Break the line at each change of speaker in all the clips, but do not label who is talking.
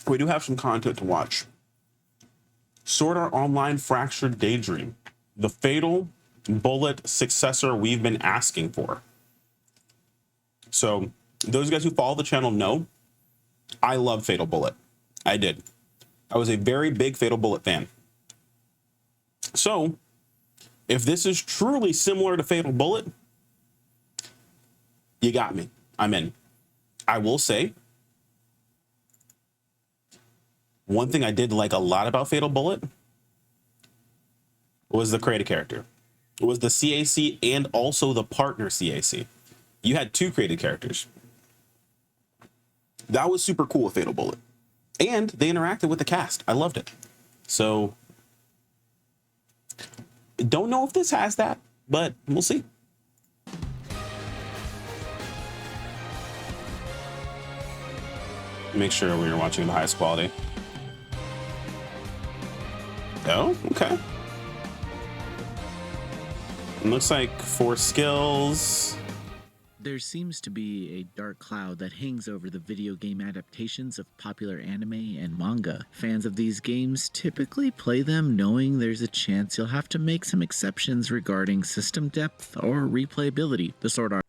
we do have some content to watch. Sword Art Online Fractured Daydream, the Fatal Bullet successor we've been asking for. So those guys who follow the channel know I love Fatal Bullet. I did. I was a very big Fatal Bullet fan. So if this is truly similar to Fatal Bullet, you got me. I'm in. I will say, one thing I did like a lot about Fatal Bullet was the created character. It was the CAC and also the partner CAC. You had two created characters. That was super cool with Fatal Bullet. And they interacted with the cast. I loved it. So, don't know if this has that, but we'll see. Make sure we are watching the highest quality. Oh, okay. It looks like 4 skills.
There seems to be a dark cloud that hangs over the video game adaptations of popular anime and manga. Fans of these games typically play them knowing there's a chance you'll have to make some exceptions regarding system depth or replayability. The Sword Art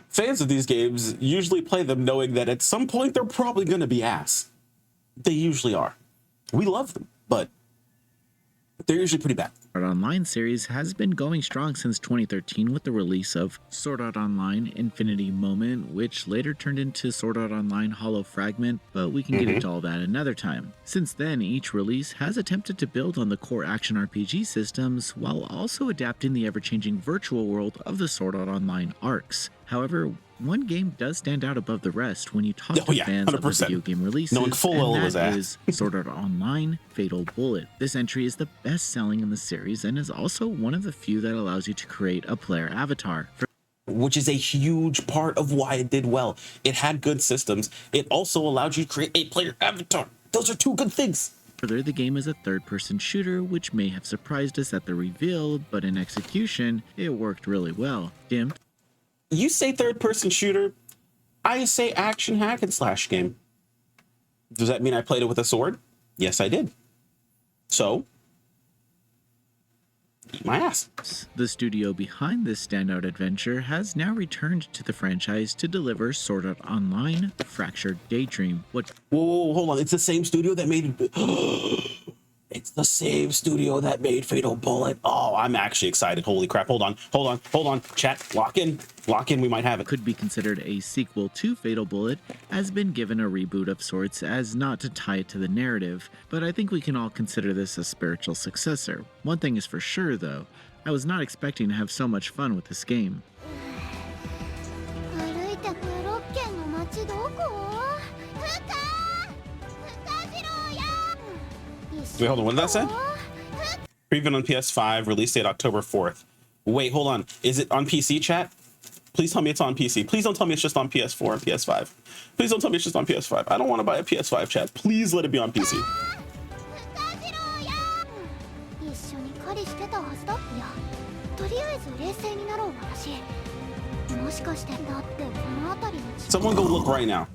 Fans of these games usually play them knowing that at some point they're probably going to be ass. They usually are. We love them, but they're usually pretty bad.
Sword Art Online series has been going strong since 2013 with the release of Sword Art Online Infinity Moment, which later turned into Sword Art Online Hollow Fragment, but we can get into all that another time. Since then, each release has attempted to build on the core action RPG systems while also adapting the ever-changing virtual world of the Sword Art Online arcs. However, one game does stand out above the rest when you talk to fans
100%.
of the video game releases,
Knowing full well
and
was
that
that.
is Sword Art Online Fatal Bullet. This entry is the best selling in the series and is also one of the few that allows you to create a player avatar.
Which is a huge part of why it did well. It had good systems. It also allowed you to create a player avatar. Those are two good things.
Further, the game is a third-person shooter, which may have surprised us at the reveal, but in execution, it worked really well. Dim.
You say third-person shooter, I say action hack and slash game. Does that mean I played it with a sword? Yes, I did. So, eat my ass.
The studio behind this standout adventure has now returned to the franchise to deliver Sword Art Online Fractured Daydream.
Whoa, hold on. It's the same studio that made... It's the same studio that made Fatal Bullet. Oh, I'm actually excited. Holy crap. Hold on. Chat, lock in. We might have it.
Could be considered a sequel to Fatal Bullet, has been given a reboot of sorts as not to tie it to the narrative, but I think we can all consider this a spiritual successor. One thing is for sure though, I was not expecting to have so much fun with this game.
Wait, hold on. What did that say? Preview on PS5, release date October 4th. Wait, hold on. Is it on PC, chat? Please tell me it's on PC. Please don't tell me it's just on PS4 and PS5. Please don't tell me it's just on PS5. I don't want to buy a PS5, chat. Please let it be on PC. Someone go look right now.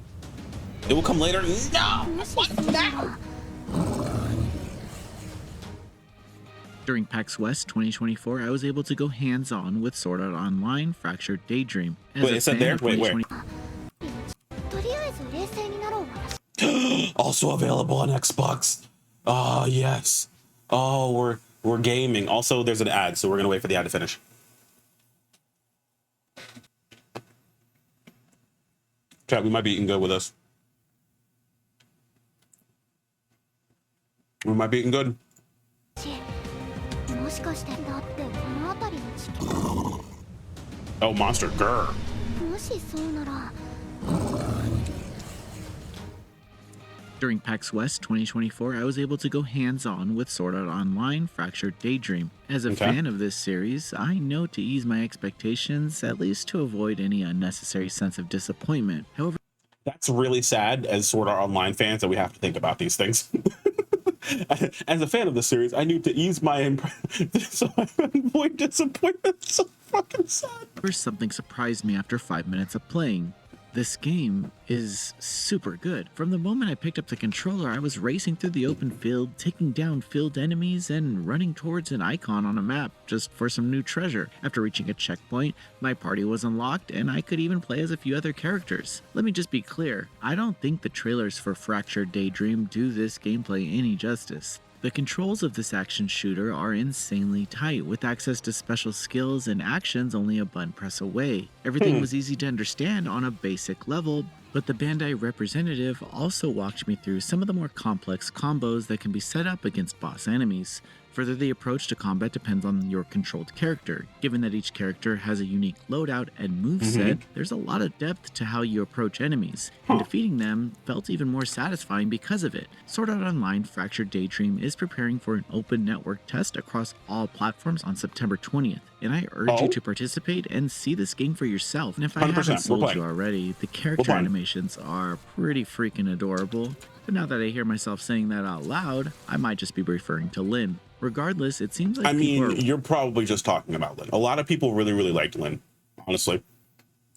It will come later. No! What now?
During PAX West 2024, I was able to go hands-on with Sword Art Online Fractured Daydream.
Wait, is that there? Wait, where? Also available on Xbox. Oh, yes. Oh, we're gaming. Also, there's an ad, so we're gonna wait for the ad to finish. Chat, we might be eating good with us. We might be eating good. Oh, monster, grr.
During PAX West 2024, I was able to go hands-on with Sword Art Online Fractured Daydream. As a fan of this series, I know to ease my expectations, at least to avoid any unnecessary sense of disappointment. However,
that's really sad as Sword Art Online fans that we have to think about these things. As a fan of the series, I need to ease my so I avoid disappointment. It's so fucking sad.
Something surprised me after 5 minutes of playing. This game is super good. From the moment I picked up the controller, I was racing through the open field, taking down field enemies, and running towards an icon on a map just for some new treasure. After reaching a checkpoint, my party was unlocked, and I could even play as a few other characters. Let me just be clear, I don't think the trailers for Fractured Daydream do this gameplay any justice. The controls of this action shooter are insanely tight, with access to special skills and actions only a button press away. Everything was easy to understand on a basic level, but the Bandai representative also walked me through some of the more complex combos that can be set up against boss enemies. Further, the approach to combat depends on your controlled character. Given that each character has a unique loadout and moveset, there's a lot of depth to how you approach enemies, and defeating them felt even more satisfying because of it. Sword Art Online Fractured Daydream is preparing for an open network test across all platforms on September 20th, and I urge you to participate and see this game for yourself. And if I haven't sold you already, the character animations are pretty freaking adorable. But now that I hear myself saying that out loud, I might just be referring to Lynn. Regardless, it seems like
you're probably just talking about Lynn. A lot of people really liked Lynn, honestly.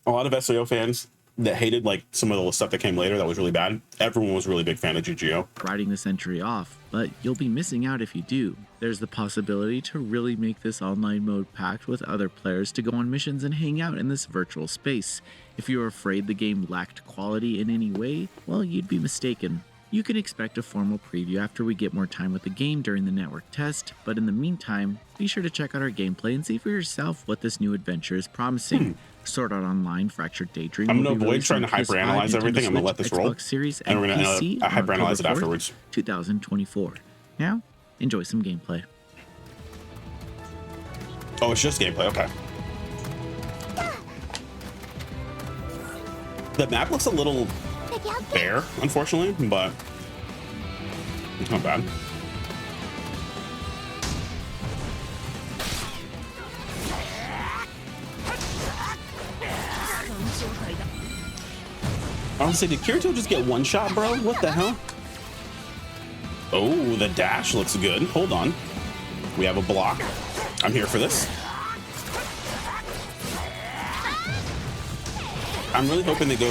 A lot of SAO fans that hated like some of the stuff that came later that was really bad. Everyone was a really big fan of GGO.
Riding this entry off, but you'll be missing out if you do. There's the possibility to really make this online mode packed with other players to go on missions and hang out in this virtual space. If you're afraid the game lacked quality in any way, well, you'd be mistaken. You can expect a formal preview after we get more time with the game during the network test, but in the meantime, be sure to check out our gameplay and see for yourself what this new adventure is promising. Sword Art Online Fractured Daydream.
I'm going to avoid trying to hyperanalyze everything. I'm going to let this roll.
Xbox Series
and we're going
PC
to hyperanalyze it afterwards.
2024. Now, enjoy some gameplay.
Oh, it's just gameplay. Okay. The map looks a little bare, unfortunately, but it's not bad. Honestly, did Kirito just get one shot, bro? What the hell? Oh, the dash looks good. Hold on. We have a block. I'm here for this. I'm really hoping they go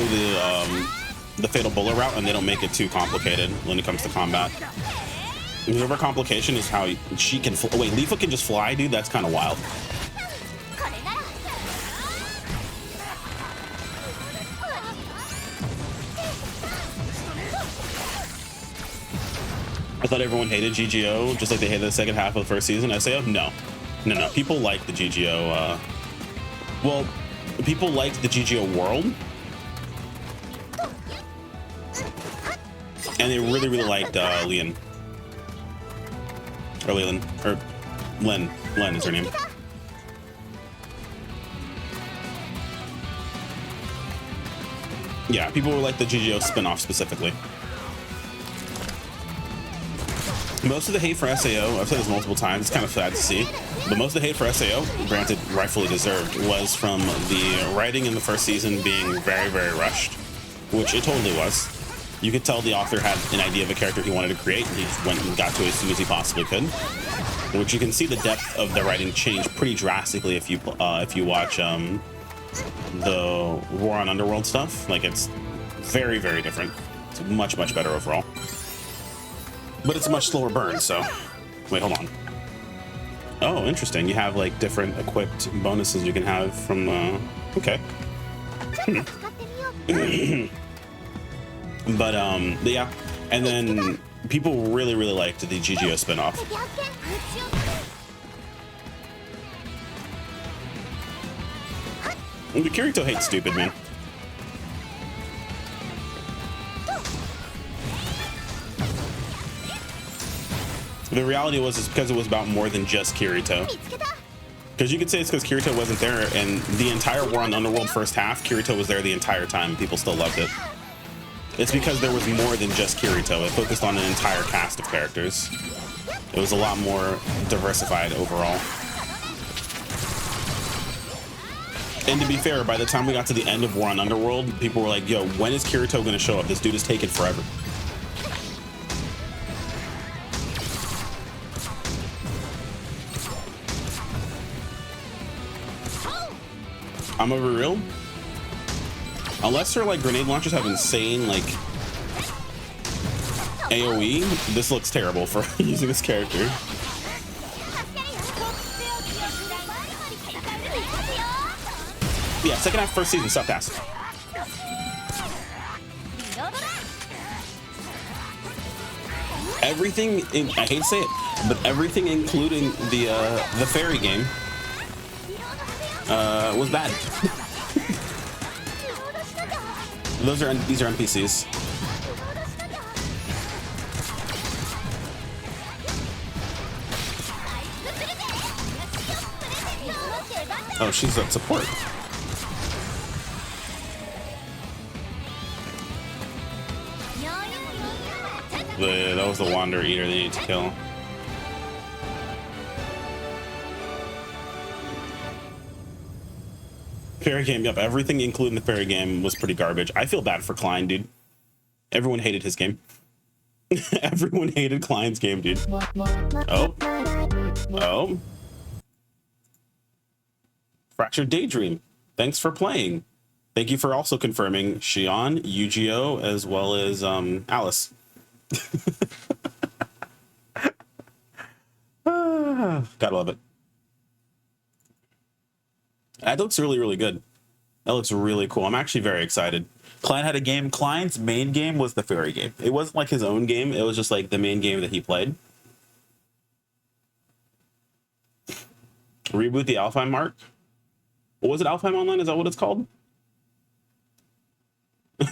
the Fatal Bullet route and they don't make it too complicated when it comes to combat. The over complication is how she can wait, Leafa can just fly, dude? That's kind of wild. I thought everyone hated GGO just like they hated the second half of the first season. SAO? No. People like the GGO. Well, people liked the GGO world. And they really liked Lynn. Or Leland. Or Lynn. Lynn is her name. Yeah, people were like the GGO spin-off specifically. Most of the hate for SAO, I've said this multiple times, it's kind of sad to see, but most of the hate for SAO, granted rightfully deserved, was from the writing in the first season being very rushed, which it totally was. You could tell the author had an idea of a character he wanted to create, and he just went and got to it as soon as he possibly could. Which you can see the depth of the writing change pretty drastically if you watch the War on Underworld stuff. Like, it's very different. It's much better overall. But it's a much slower burn, so... Wait, hold on. Oh, interesting. You have, like, different equipped bonuses you can have from, okay. But, yeah. And then people really liked the GGO spinoff. The Kirito hates stupid, man. The reality was because it was about more than just Kirito. Because you could say it's because Kirito wasn't there, and the entire War on Underworld first half, Kirito was there the entire time. People still loved it. It's because there was more than just Kirito. It focused on an entire cast of characters. It was a lot more diversified overall. And to be fair, by the time we got to the end of War on Underworld, people were like, yo, when is Kirito going to show up? This dude is taking forever. I'm over real. Unless her like grenade launchers have insane like AoE, this looks terrible for using this character. Yeah, second half, first season, sucked ass. Everything, I hate to say it, but everything including the fairy game was bad. These are NPCs. Oh, she's at support. That was the Wander Eater they need to kill. Fairy game, yep, everything including the fairy game was pretty garbage. I feel bad for Klein, dude. Everyone hated his game. Everyone hated Klein's game, dude. Oh. Oh. Fractured Daydream. Thanks for playing. Thank you for also confirming Shion, Yu-Gi-Oh, as well as Alice. Gotta love it. That looks really, really good. That looks really cool. I'm actually very excited. Klein had a game. Klein's main game was the fairy game. It wasn't like his own game. It was just like the main game that he played. Reboot the Alfheim mark. What was it? Alfheim Online? Is that what it's called?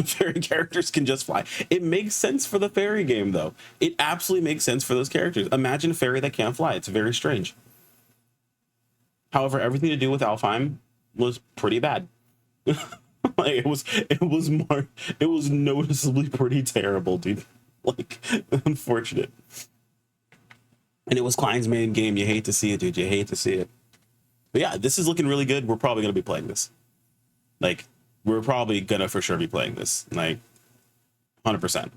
Fairy characters can just fly. It makes sense for the fairy game, though. It absolutely makes sense for those characters. Imagine a fairy that can't fly. It's very strange. However, everything to do with Alfheim was pretty bad. Like it was noticeably pretty terrible, dude. Like unfortunate. And it was Klein's main game. You hate to see it, dude. You hate to see it. But yeah, this is looking really good. We're probably gonna be playing this. Like, we're probably gonna for sure be playing this. Like, 100%.